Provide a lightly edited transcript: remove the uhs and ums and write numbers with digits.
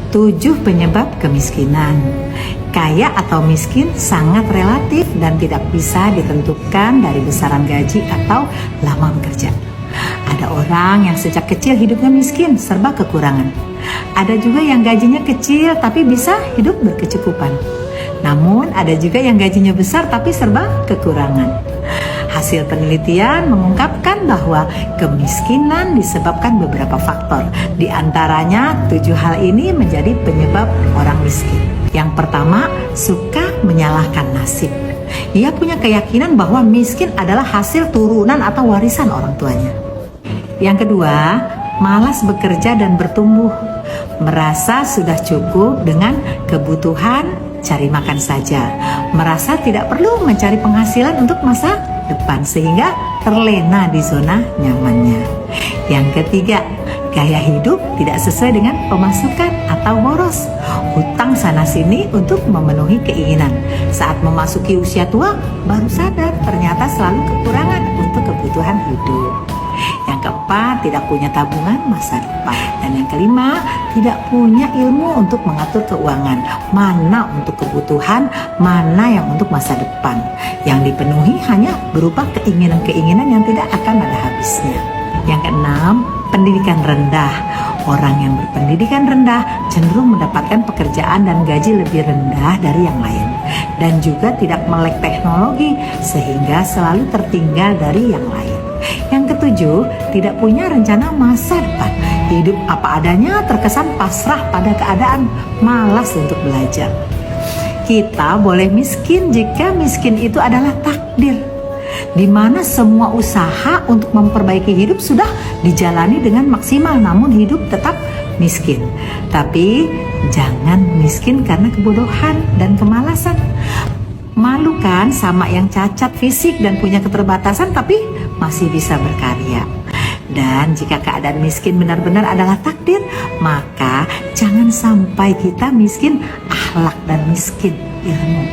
7 penyebab kemiskinan. Kaya atau miskin sangat relatif dan tidak bisa ditentukan dari besaran gaji atau lama bekerja. Ada orang yang sejak kecil hidupnya miskin, serba kekurangan. Ada juga yang gajinya kecil tapi bisa hidup berkecukupan. Namun ada juga yang gajinya besar tapi serba kekurangan. Hasil penelitian mengungkapkan bahwa kemiskinan disebabkan beberapa faktor. Di antaranya 7 hal ini menjadi penyebab orang miskin. Yang pertama, suka menyalahkan nasib. Ia punya keyakinan bahwa miskin adalah hasil turunan atau warisan orang tuanya. Yang kedua, malas bekerja dan bertumbuh. Merasa sudah cukup dengan kebutuhan cari makan saja. Merasa tidak perlu mencari penghasilan untuk masa depan sehingga terlena di zona nyamannya. Yang ketiga, gaya hidup tidak sesuai dengan pemasukan atau boros. Hutang sana sini untuk memenuhi keinginan. Saat memasuki usia tua, baru sadar ternyata selalu kekurangan untuk kebutuhan hidup. Yang keempat, tidak punya tabungan masa depan. Dan yang kelima, tidak punya ilmu untuk mengatur keuangan. Mana untuk kebutuhan, mana yang untuk masa depan. Yang dipenuhi hanya berupa keinginan-keinginan yang tidak akan ada habisnya. Yang keenam, pendidikan rendah. Orang yang berpendidikan rendah cenderung mendapatkan pekerjaan dan gaji lebih rendah dari yang lain. Dan juga tidak melek teknologi sehingga selalu tertinggal dari yang lain. Yang ketujuh, tidak punya rencana masa depan. Hidup apa adanya, terkesan pasrah pada keadaan, malas untuk belajar. Kita boleh miskin jika miskin itu adalah takdir, di mana semua usaha untuk memperbaiki hidup sudah dijalani dengan maksimal, namun hidup tetap miskin. Tapi jangan miskin karena kebodohan dan kemalasan. Malu kan sama yang cacat fisik dan punya keterbatasan tapi masih bisa berkarya. Dan jika keadaan miskin benar-benar adalah takdir, maka jangan sampai kita miskin akhlak dan miskin ilmu.